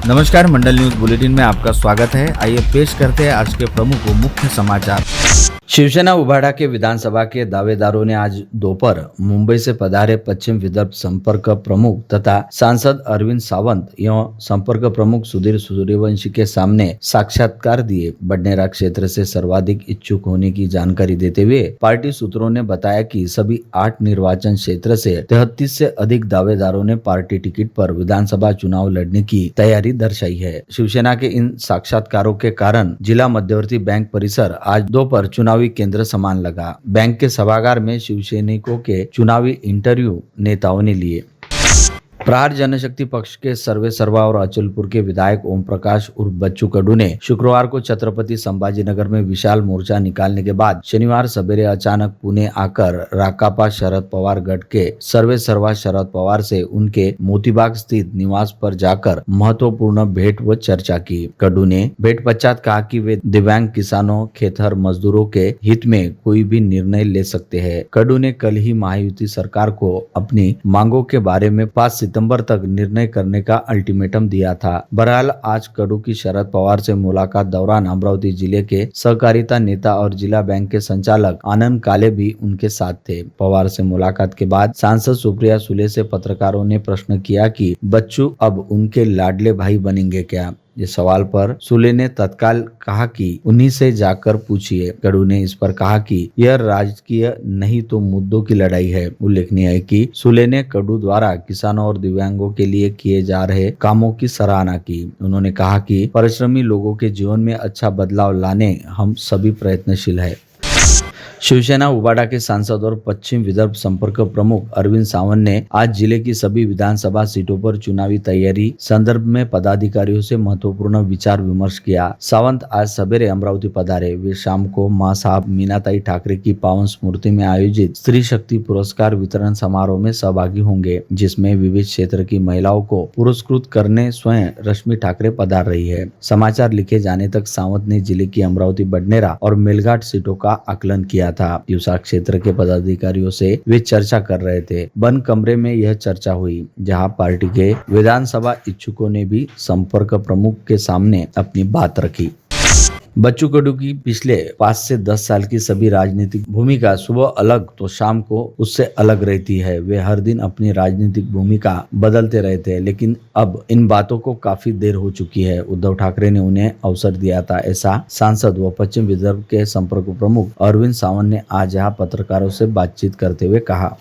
नमस्कार, मंडल news bulletin में आपका स्वागत है। आइए पेश करते हैं आज के प्रमुख व मुख्य समाचार। शिवसेना उबाड़ा के विधानसभा के दावेदारों ने आज दोपहर मुंबई से पधारे पश्चिम विदर्भ संपर्क प्रमुख तथा सांसद अरविंद सावंत एवं संपर्क प्रमुख सुधीर सूर्यवंशी के सामने साक्षात्कार दिए। बडनेरा क्षेत्र से सर्वाधिक इच्छुक होने की जानकारी देते हुए पार्टी सूत्रों ने बताया कि सभी 8 निर्वाचन क्षेत्र से 33 से अधिक दावेदारों ने पार्टी टिकट पर विधानसभा चुनाव लड़ने की तैयारी दर्शाई है। शिवसेना के इन साक्षात्कारों के कारण जिला मध्यवर्ती बैंक परिसर आज दोपहर चुनावी केंद्र समान लगा। बैंक के सभागार में शिवसैनिकों के चुनावी इंटरव्यू नेताओं ने लिए। प्रहार जनशक्ति पक्ष के सर्वे सर्वा और अचलपुर के विधायक ओम प्रकाश उर्फ बच्चू कडू ने शुक्रवार को छत्रपति संभाजीनगर में विशाल मोर्चा निकालने के बाद शनिवार सवेरे अचानक पुणे आकर राकापा शरद पवार गढ़ के सर्वे सर्वा शरद पवार से उनके मोतीबाग स्थित निवास पर जाकर महत्वपूर्ण भेंट व चर्चा की। कडू ने भेंट पश्चात कहा कि वे दिव्यांग किसानों, खेतर मजदूरों के हित में कोई भी निर्णय ले सकते हैं। कडू ने कल ही महायुति सरकार को अपनी मांगों के बारे में 5 सितंबर तक निर्णय करने का अल्टीमेटम दिया था। बहरहाल आज कडू की शरद पवार से मुलाकात दौरान अमरावती जिले के सहकारिता नेता और जिला बैंक के संचालक आनंद काले भी उनके साथ थे। पवार से मुलाकात के बाद सांसद सुप्रिया सुले से पत्रकारों ने प्रश्न किया कि बच्चू अब उनके लाडले भाई बनेंगे क्या। इस सवाल पर सुले ने तत्काल कहा कि उन्हीं से जाकर पूछिए। कडू ने इस पर कहा कि यह राजकीय नहीं तो मुद्दों की लड़ाई है। उल्लेखनीय है कि सुले ने कडू द्वारा किसानों और दिव्यांगों के लिए किए जा रहे कामों की सराहना की। उन्होंने कहा कि परिश्रमी लोगों के जीवन में अच्छा बदलाव लाने हम सभी प्रयत्नशील है। शिवसेना उबाड़ा के सांसद और पश्चिम विदर्भ संपर्क प्रमुख अरविंद सावंत ने आज जिले की सभी विधानसभा सीटों पर चुनावी तैयारी संदर्भ में पदाधिकारियों से महत्वपूर्ण विचार विमर्श किया। सावंत आज सवेरे अमरावती पधारे। वे शाम को मां साहब मीनाताई ठाकरे की पावन स्मृति में आयोजित स्त्री शक्ति पुरस्कार वितरण समारोह में सहभागी होंगे, जिसमें विविध क्षेत्र की महिलाओं को पुरस्कृत करने स्वयं रश्मि ठाकरे पधार रही है। समाचार लिखे जाने तक सावंत ने जिले की अमरावती, बडनेरा और मेलघाट सीटों का आकलन किया था। दिवसा क्षेत्र के पदाधिकारियों से वे चर्चा कर रहे थे। बंद कमरे में यह चर्चा हुई, जहां पार्टी के विधानसभा इच्छुकों ने भी संपर्क प्रमुख के सामने अपनी बात रखी। बच्चू कडू की पिछले 5 से 10 साल की सभी राजनीतिक भूमिका सुबह अलग तो शाम को उससे अलग रहती है। वे हर दिन अपनी राजनीतिक भूमिका बदलते रहते हैं, लेकिन अब इन बातों को काफी देर हो चुकी है। उद्धव ठाकरे ने उन्हें अवसर दिया था, ऐसा सांसद व पश्चिम विदर्भ के संपर्क प्रमुख अरविंद सावंत ने आज यहाँ पत्रकारों से बातचीत करते हुए कहा।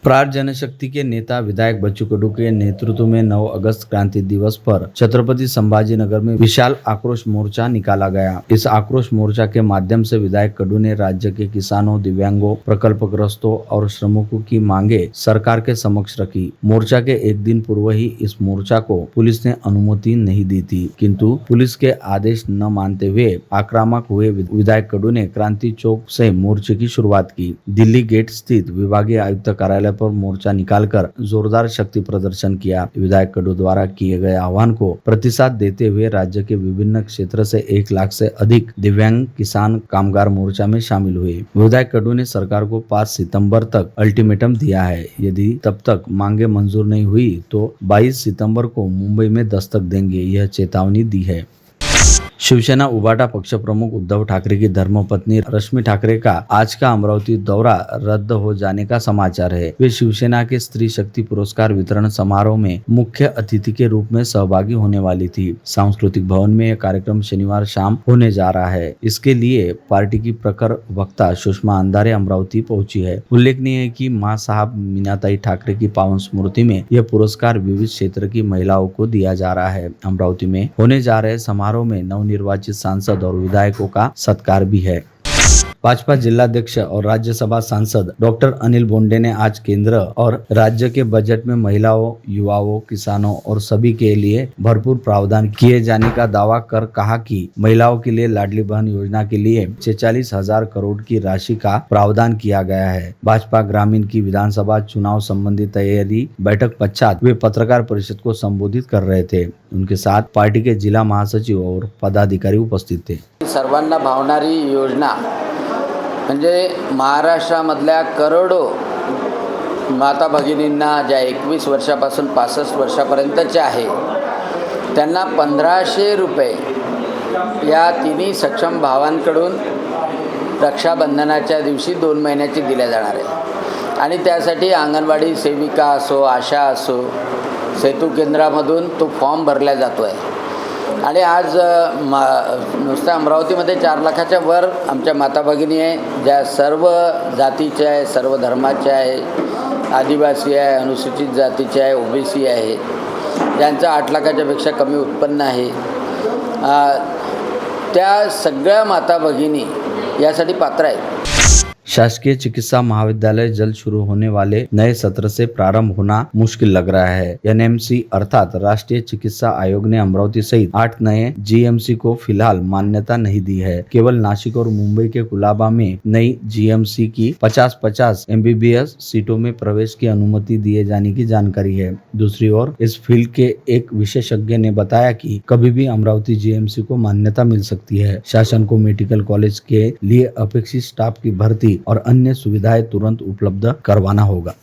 प्रहार जनशक्ति के नेता विधायक बच्चू कडू के नेतृत्व में 9 अगस्त क्रांति दिवस पर छत्रपति संभाजीनगर में विशाल आक्रोश मोर्चा निकाला गया। इस आक्रोश मोर्चा के माध्यम से विधायक कडू ने राज्य के किसानों, दिव्यांगों, प्रकल्पग्रस्तों और श्रमिकों की मांगे सरकार के समक्ष रखी। मोर्चा के एक दिन पूर्व ही इस मोर्चा को पुलिस ने अनुमति नहीं दी थी, किंतु पुलिस के आदेश न मानते हुए आक्रामक हुए विधायक कडू ने क्रांति चौक से मोर्चे की शुरुआत की। दिल्ली गेट स्थित विभागीय आयुक्त कार्यालय पर मोर्चा निकालकर जोरदार शक्ति प्रदर्शन किया। विधायक कडू द्वारा किए गए आह्वान को प्रतिसाद देते हुए राज्य के विभिन्न क्षेत्र से 1 लाख से अधिक दिव्यांग किसान कामगार मोर्चा में शामिल हुए। विधायक कडू ने सरकार को 5 सितंबर तक अल्टीमेटम दिया है। यदि तब तक मांगे मंजूर नहीं हुई तो 22 सितंबर को मुंबई में दस्तक देंगे, यह चेतावनी दी है। शिवसेना उबाटा पक्ष प्रमुख उद्धव ठाकरे की धर्मपत्नी रश्मि ठाकरे का आज का अमरावती दौरा रद्द हो जाने का समाचार है। वे शिवसेना के स्त्री शक्ति पुरस्कार वितरण समारोह में मुख्य अतिथि के रूप में सहभागी होने वाली थी। सांस्कृतिक भवन में यह कार्यक्रम शनिवार शाम होने जा रहा है। इसके लिए पार्टी की प्रखर वक्ता सुषमा अंधारे अमरावती पहुंची है। उल्लेखनीय है कि मां साहब मीनाताई ठाकरे की पावन स्मृति में यह पुरस्कार विविध क्षेत्र की महिलाओं को दिया जा रहा है। अमरावती में होने जा रहे समारोह में नवनिर्वाचित सांसद और विधायकों का सत्कार भी है। भाजपा जिलाध्यक्ष और राज्यसभा सांसद डॉक्टर अनिल बोंडे ने आज केंद्र और राज्य के बजट में महिलाओं, युवाओं, किसानों और सभी के लिए भरपूर प्रावधान किए जाने का दावा कर कहा कि महिलाओं के लिए लाडली बहन योजना के लिए 46,000 करोड़ की राशि का प्रावधान किया गया है। भाजपा ग्रामीण की विधानसभा चुनाव संबंधी तैयारी बैठक पश्चात वे पत्रकार परिषद को संबोधित कर रहे थे। उनके साथ पार्टी के जिला महासचिव और पदाधिकारी उपस्थित थे। सर्वांना भावणारी योजना म्हणजे महाराष्ट्रामधल्या करोडो माता भगिनींना ज्या 21 वर्षापासून 65 वर्षापर्यंतच्या आहे त्यांना 1500 रुपये या तिन्ही सक्षम भावांकडून रक्षाबंधनाच्या दिवशी 2 महिन्याची दिल्या जाणार आहे आणि त्यासाठी अंगणवाडी सेविका असो, आशा असो, सेतू केंद्रामधून तो फॉर्म भरला जातो आहे आणि आज नुसतं अमरावतीमध्ये 4 लाखाच्या वर आमच्या माता भगिनी आहे, ज्या सर्व जातीच्या आहे, सर्व धर्माच्या आहे, आदिवासी आहे, अनुसूचित जातीचे आहे, OBC आहे, ज्यांचं 8 लाखाच्या पेक्षा कमी उत्पन्न आहे, त्या सगळ्या माता भगिनी यासाठी पात्र आहेत। शासकीय चिकित्सा महाविद्यालय जल्द शुरू होने वाले नए सत्र से प्रारंभ होना मुश्किल लग रहा है। NMC अर्थात राष्ट्रीय चिकित्सा आयोग ने अमरावती सहित 8 नए GMC को फिलहाल मान्यता नहीं दी है। केवल नासिक और मुंबई के कुलाबा में नई GMC की 50-50 MBBS सीटों में प्रवेश की अनुमति दिए जाने की जानकारी है। दूसरी ओर इस फील्ड के एक विशेषज्ञ ने बताया कि कभी भी अमरावती GMC को मान्यता मिल सकती है। शासन को मेडिकल कॉलेज के लिए अपेक्षित स्टाफ की भर्ती और अन्य सुविधाएं तुरंत उपलब्ध करवाना होगा।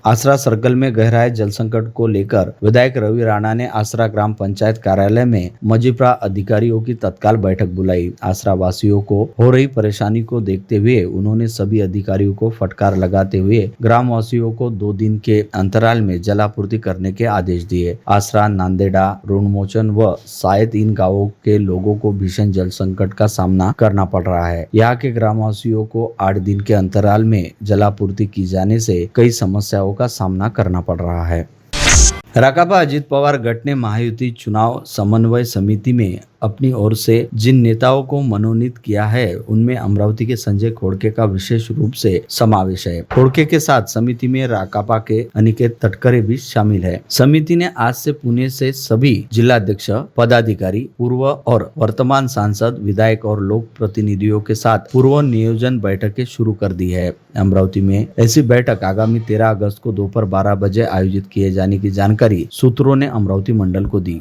आसरा सर्कल में गहराए जल संकट को लेकर विधायक रवि राणा ने आसरा ग्राम पंचायत कार्यालय में मजिप्रा अधिकारियों की तत्काल बैठक बुलाई। आसरा वासियों को हो रही परेशानी को देखते हुए उन्होंने सभी अधिकारियों को फटकार लगाते हुए ग्राम वासियों को 2 दिन के अंतराल में जलापूर्ति करने के आदेश दिए। आसरा, नांदेड़ा, ऋणमोचन व सायद इन गाँवों के लोगों को भीषण जल संकट का सामना करना पड़ रहा है। यहाँ के ग्रामवासियों को 8 दिन के अंतराल में जलापूर्ति की जाने से कई समस्याओं का सामना करना पड़ रहा है। राकापा अजित पवार गट ने महायुति चुनाव समन्वय समिति में अपनी ओर से जिन नेताओं को मनोनीत किया है उनमें अमरावती के संजय खोड़के का विशेष रूप से समावेश है। खोड़के के साथ समिति में राकापा के अनिकेत तटकरे भी शामिल है। समिति ने आज से पुणे से सभी जिलाध्यक्ष, पदाधिकारी, पूर्व और वर्तमान सांसद, विधायक और लोक प्रतिनिधियों के साथ पूर्व नियोजन बैठकें शुरू कर दी है। अमरावती में ऐसी बैठक आगामी 13 अगस्त को दोपहर 12 बजे आयोजित किए जाने की जानकारी सूत्रों ने अमरावती मंडल को दी।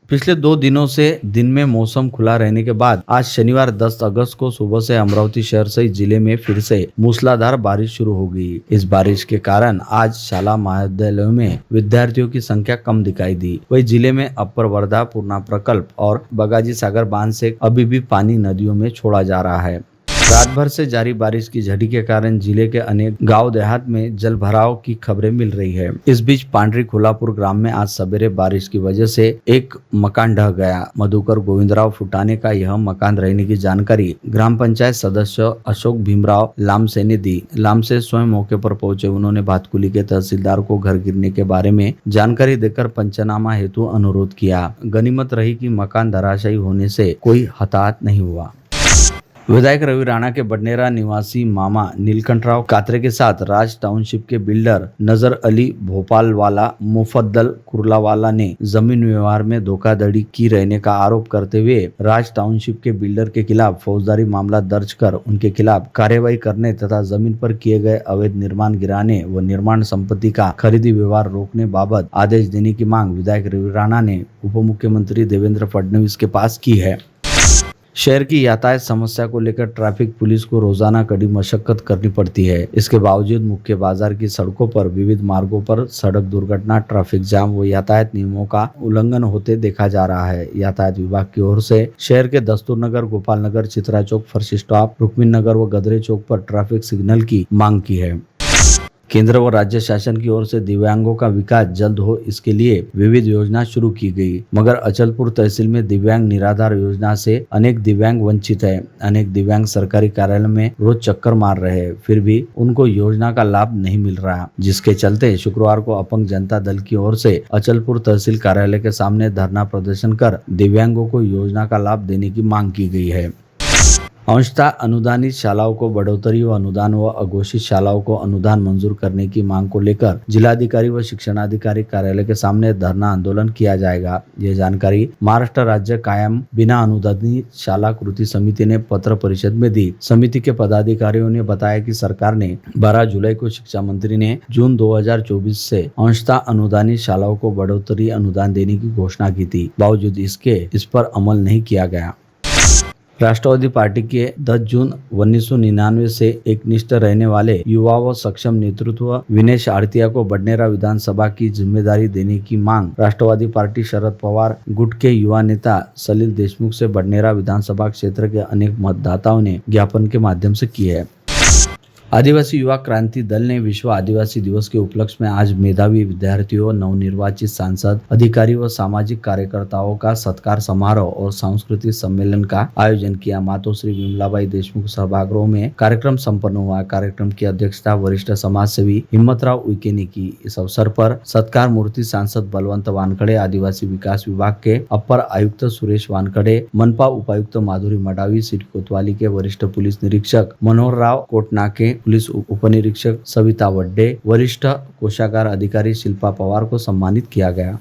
पिछले 2 दिनों से दिन में मौसम खुला रहने के बाद आज शनिवार 10 अगस्त को सुबह से अमरावती शहर सहित जिले में फिर से मूसलाधार बारिश शुरू हो गई। इस बारिश के कारण आज शाला महाविद्यालयों में विद्यार्थियों की संख्या कम दिखाई दी। वही जिले में अपर वर्धा, पूर्णा प्रकल्प और बगाजी सागर बांध से अभी भी पानी नदियों में छोड़ा जा रहा है। रात भर से जारी बारिश की झड़ी के कारण जिले के अनेक गांव देहात में जल भराव की खबरें मिल रही है। इस बीच पांडरी खुलापुर ग्राम में आज सवेरे बारिश की वजह से एक मकान ढह गया। मधुकर गोविंदराव फुटाने का यह मकान रहने की जानकारी ग्राम पंचायत सदस्य अशोक भीमराव लामसे ने दी। लामसे स्वयं मौके पर पहुंचे। उन्होंने भातकुली के तहसीलदार को घर गिरने के बारे में जानकारी देकर पंचनामा हेतु अनुरोध किया। गनीमत रही कि मकान धराशायी होने से कोई हताहत नहीं हुआ। विधायक रवि राणा के बडनेरा निवासी मामा नीलकंठराव कात्रे के साथ राज टाउनशिप के बिल्डर नजर अली भोपालवाला, मुफद्दल कुर्लावाला ने जमीन व्यवहार में धोखाधड़ी की रहने का आरोप करते हुए राज टाउनशिप के बिल्डर के खिलाफ फौजदारी मामला दर्ज कर उनके खिलाफ कार्रवाई करने तथा जमीन पर किए गए अवैध निर्माण गिराने व निर्माण संपत्ति का खरीदी व्यवहार रोकने बाबत आदेश देने की मांग विधायक रवि राणा ने उप मुख्यमंत्री देवेंद्र फडणवीस के पास की है। शहर की यातायात समस्या को लेकर ट्रैफिक पुलिस को रोजाना कड़ी मशक्कत करनी पड़ती है। इसके बावजूद मुख्य बाजार की सड़कों पर विविध मार्गों पर सड़क दुर्घटना, ट्रैफिक जाम व यातायात नियमों का उल्लंघन होते देखा जा रहा है। यातायात विभाग की ओर से शहर के दस्तूर नगर, गोपाल नगर, चित्रा चौक, फर्शी स्टॉप, रुक्मिन नगर व गदरे चौक पर ट्रैफिक सिग्नल की मांग की है। केंद्र व राज्य शासन की ओर से दिव्यांगों का विकास जल्द हो, इसके लिए विविध योजना शुरू की गई, मगर अचलपुर तहसील में दिव्यांग निराधार योजना से अनेक दिव्यांग वंचित है। अनेक दिव्यांग सरकारी कार्यालय में रोज चक्कर मार रहे हैं, फिर भी उनको योजना का लाभ नहीं मिल रहा, जिसके चलते शुक्रवार को अपंग जनता दल की ओर से अचलपुर तहसील कार्यालय के सामने धरना प्रदर्शन कर दिव्यांगों को योजना का लाभ देने की मांग की गई है। अंशतः अनुदानित शालाओं को बढ़ोतरी व अनुदान व अघोषित शालाओं को अनुदान मंजूर करने की मांग को लेकर जिलाधिकारी व शिक्षणाधिकारी कार्यालय के सामने धरना आंदोलन किया जाएगा। यह जानकारी महाराष्ट्र राज्य कायम बिना अनुदानित शाला कृति समिति ने पत्र परिषद में दी। समिति के पदाधिकारियों ने बताया कि सरकार ने 12 जुलाई को शिक्षा मंत्री ने जून 2024 से अंशतः अनुदानित शालाओं को बढ़ोतरी अनुदान देने की घोषणा की थी। बावजूद इसके इस पर अमल नहीं किया गया। राष्ट्रवादी पार्टी के 10 जून 1999 से एकनिष्ठ रहने वाले युवा व सक्षम नेतृत्व विनेश आड़तिया को बडनेरा विधानसभा की जिम्मेदारी देने की मांग राष्ट्रवादी पार्टी शरद पवार गुट के युवा नेता सलील देशमुख से बडनेरा विधानसभा क्षेत्र के अनेक मतदाताओं ने ज्ञापन के माध्यम से की है। आदिवासी युवा क्रांति दल ने विश्व आदिवासी दिवस के उपलक्ष्य में आज मेधावी विद्यार्थियों, नवनिर्वाचित सांसद, अधिकारी व सामाजिक कार्यकर्ताओं का सत्कार समारोह और सांस्कृतिक सम्मेलन का आयोजन किया। मातोश्री विमलाबाई देशमुख सभागृह में कार्यक्रम संपन्न हुआ। कार्यक्रम की अध्यक्षता वरिष्ठ समाज सेवी हिम्मतराव उइके ने की। इस अवसर पर सत्कार मूर्ति सांसद बलवंत वानखड़े, आदिवासी विकास विभाग के अपर आयुक्त सुरेश वानखड़े, मनपा उपायुक्त माधुरी मडावी, सिटी कोतवाली के वरिष्ठ पुलिस निरीक्षक मनोहर राव कोटनाके, पुलिस उपनिरीक्षक सविता वड्डे, वरिष्ठ कोषागार अधिकारी शिल्पा पवार को सम्मानित किया गया।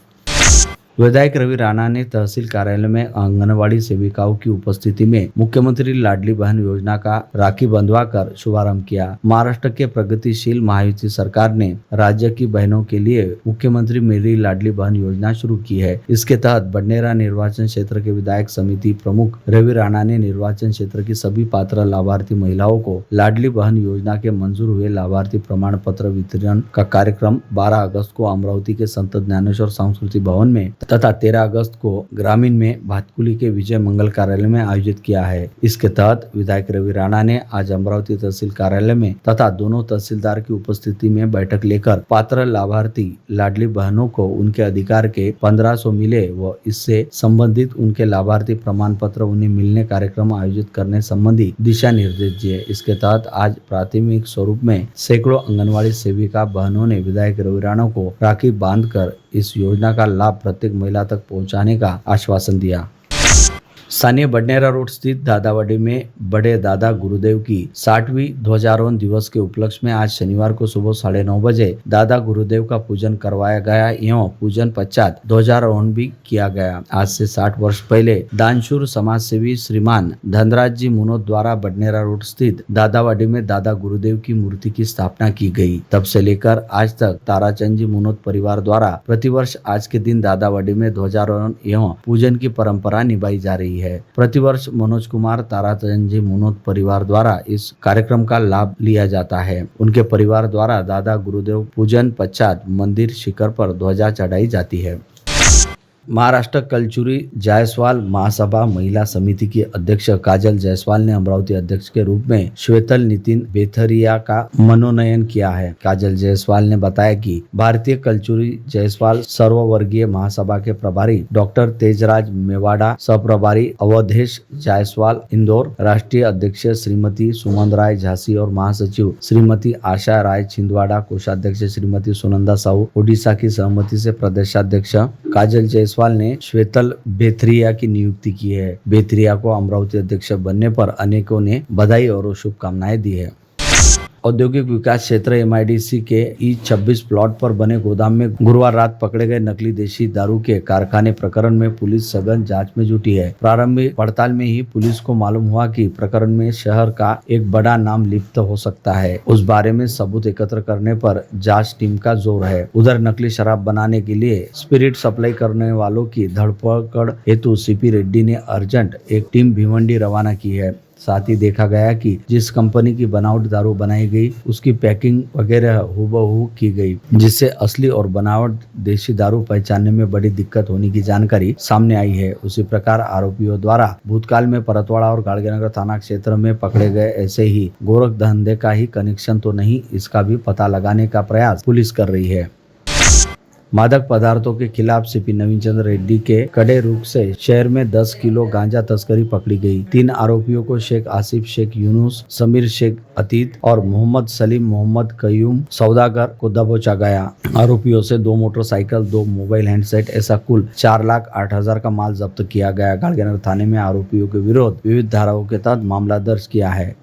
विधायक रवि राणा ने तहसील कार्यालय में आंगनवाड़ी सेविकाओं की उपस्थिति में मुख्यमंत्री लाडली बहन योजना का राखी बंधवाकर शुभारंभ किया। महाराष्ट्र के प्रगतिशील महायुति सरकार ने राज्य की बहनों के लिए मुख्यमंत्री मेरी लाडली बहन योजना शुरू की है। इसके तहत बडनेरा निर्वाचन क्षेत्र के विधायक समिति प्रमुख रवि राणा ने निर्वाचन क्षेत्र की सभी पात्र लाभार्थी महिलाओं को लाडली बहन योजना के मंजूर हुए लाभार्थी प्रमाण पत्र वितरण का कार्यक्रम 12 अगस्त को अमरावती के संत ज्ञानेश्वर सांस्कृतिक भवन में तथा 13 अगस्त को ग्रामीण में भातकुली के विजय मंगल कार्यालय में आयोजित किया है। इसके तहत विधायक रवि राणा ने आज अमरावती तहसील कार्यालय में तथा दोनों तहसीलदार की उपस्थिति में बैठक लेकर पात्र लाभार्थी लाडली बहनों को उनके अधिकार के 1500 मिले व इससे संबंधित उनके लाभार्थी प्रमाण पत्र उन्हें मिलने कार्यक्रम आयोजित करने संबंधी दिशा निर्देश दिए। इसके तहत आज प्राथमिक स्वरूप में सैकड़ों आंगनवाड़ी सेविका बहनों ने विधायक रवि राणा को राखी बांधकर इस योजना का लाभ प्रत्येक महिला तक पहुंचाने का आश्वासन दिया। स्थानीय बडनेरा रोड स्थित दादावाड़ी में बड़े दादा गुरुदेव की 60वीं ध्वजारोहण दिवस के उपलक्ष्य में आज शनिवार को सुबह 9:30 बजे दादा गुरुदेव का पूजन करवाया गया एवं पूजन पश्चात ध्वजारोहण भी किया गया। आज से 60 वर्ष पहले दानशूर समाज सेवी श्रीमान धनराज जी मुनोद द्वारा बडनेरा रोड स्थित दादावाड़ी में दादा गुरुदेव की मूर्ति की स्थापना की गई। तब से लेकर आज तक ताराचंद जी मुनोद परिवार द्वारा प्रतिवर्ष आज के दिन दादावाड़ी में ध्वजारोहण एवं पूजन की परंपरा निभाई जा रही है। प्रतिवर्ष मनोज कुमार ताराचंद जी मुनोद परिवार द्वारा इस कार्यक्रम का लाभ लिया जाता है। उनके परिवार द्वारा दादा गुरुदेव पूजन पश्चात मंदिर शिखर पर ध्वजा चढ़ाई जाती है। महाराष्ट्र कलचुरी जायसवाल महासभा महिला समिति की अध्यक्ष काजल जायसवाल ने अमरावती अध्यक्ष के रूप में श्वेतल नितिन बेथरिया का मनोनयन किया है। काजल जायसवाल ने बताया कि भारतीय कलचुरी जायसवाल सर्ववर्गीय महासभा के प्रभारी डॉक्टर तेजराज मेवाड़ा, सहप्रभारी अवधेश जायसवाल इंदौर, राष्ट्रीय अध्यक्ष श्रीमती सुमन राय झांसी और महासचिव श्रीमती आशा राय छिंदवाड़ा, कोषाध्यक्ष श्रीमती सुनंदा साहू ओडिशा की सहमति से प्रदेशाध्यक्ष काजल जायसवाल ने श्वेतल बेथरिया की नियुक्ति की है। बेथरिया को अमरावती अध्यक्ष बनने पर अनेकों ने बधाई और शुभकामनाएं दी है। औद्योगिक विकास क्षेत्र MIDC के E26 प्लॉट पर बने गोदाम में गुरुवार रात पकड़े गए नकली देशी दारू के कारखाने प्रकरण में पुलिस सघन जांच में जुटी है। प्रारंभिक पड़ताल में ही पुलिस को मालूम हुआ कि प्रकरण में शहर का एक बड़ा नाम लिप्त हो सकता है। उस बारे में सबूत एकत्र करने पर जांच टीम का जोर है। उधर नकली शराब बनाने के लिए स्पिरिट सप्लाई करने वालों की धरपकड़ हेतु CP रेड्डी ने अर्जेंट एक टीम भिवंडी रवाना की है। साथ ही देखा गया कि जिस कंपनी की बनावट दारू बनाई गई उसकी पैकिंग वगैरह हूबहू की गई, जिससे असली और बनावट देशी दारू पहचानने में बड़ी दिक्कत होने की जानकारी सामने आई है। उसी प्रकार आरोपियों द्वारा भूतकाल में परतवाड़ा और गाड़गेनगर थाना क्षेत्र में पकड़े गए ऐसे ही गोरख धंधे का ही कनेक्शन तो नहीं, इसका भी पता लगाने का प्रयास पुलिस कर रही है। मादक पदार्थों के खिलाफ CP नवीन चंद्र रेड्डी के कड़े रुख से शहर में 10 किलो गांजा तस्करी पकड़ी गई। 3 आरोपियों को शेख आसिफ, शेख यूनुस, समीर शेख अतीत और मोहम्मद सलीम मोहम्मद कयूम सौदागर को दबोचा गया। आरोपियों से 2 मोटरसाइकिल, 2 मोबाइल हैंडसेट ऐसा कुल 4,08,000 का माल जब्त किया गया। गाड़गेनगर थाने में आरोपियों के विरुद्ध विविध धाराओं के तहत मामला दर्ज किया है।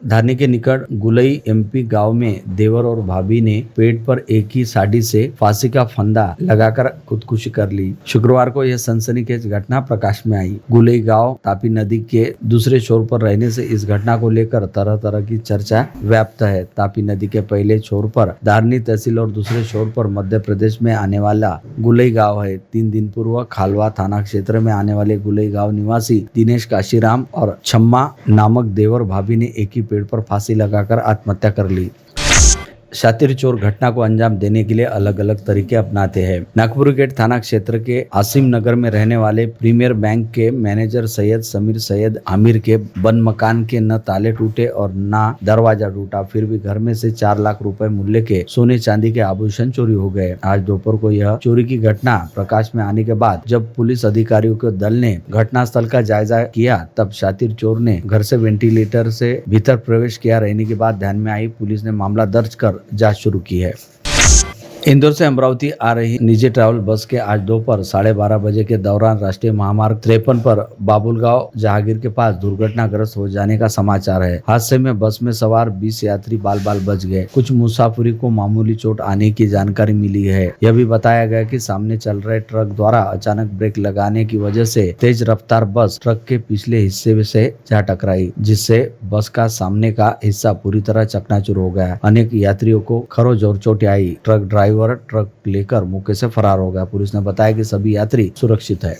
धारनी के निकट गुलई एमपी गांव में देवर और भाभी ने पेट पर एक ही साड़ी से फांसी का फंदा लगाकर खुदकुशी कर ली। शुक्रवार को यह सनसनीखेज घटना प्रकाश में आई। गुलई गांव तापी नदी के दूसरे छोर पर रहने से इस घटना को लेकर तरह तरह की चर्चा व्याप्त है। तापी नदी के पहले छोर पर धारनी तहसील और दूसरे छोर पर मध्य प्रदेश में आने वाला गुलई गांव है। 3 दिन पूर्व खालवा थाना क्षेत्र में आने वाले गुलई गांव निवासी दिनेश काशीराम और छम्मा नामक देवर भाभी ने एक ही पेड़ पर फांसी लगाकर आत्महत्या कर ली। शातिर चोर घटना को अंजाम देने के लिए अलग अलग तरीके अपनाते हैं। नागपुर गेट थाना क्षेत्र के आसिम नगर में रहने वाले प्रीमियर बैंक के मैनेजर सैयद समीर सैयद आमिर के बंद मकान के न ताले टूटे और न दरवाजा टूटा, फिर भी घर में से 4 लाख रुपए मूल्य के सोने चांदी के आभूषण चोरी हो गए। आज दोपहर को यह चोरी की घटना प्रकाश में आने के बाद जब पुलिस अधिकारियों के दल ने घटनास्थल का जायजा किया, तब शातिर चोर ने घर से वेंटिलेटर से भीतर प्रवेश किया। रहने के बाद ध्यान में आई पुलिस ने मामला दर्ज कर जांच शुरू की है। इंदौर से अमरावती आ रही निजी ट्रैवल बस के आज दोपहर 12:30 बजे के दौरान राष्ट्रीय महामार्ग 53 पर बाबुलगांव जहांगीर के पास दुर्घटनाग्रस्त हो जाने का समाचार है। हादसे में बस में सवार 20 यात्री बाल बाल बच गए। कुछ मुसाफिरी को मामूली चोट आने की जानकारी मिली है। यह भी बताया गया कि सामने चल रहे ट्रक द्वारा अचानक ब्रेक लगाने की वजह से तेज रफ्तार बस ट्रक के पिछले हिस्से से जा टकराई, जिससे बस का सामने का हिस्सा पूरी तरह चकनाचूर हो गया। अनेक यात्रियों को खरोंचोर चोटें आई। ट्रक ड्राइवर ट्रक लेकर मौके से फरार हो गया। पुलिस ने बताया कि सभी यात्री सुरक्षित है।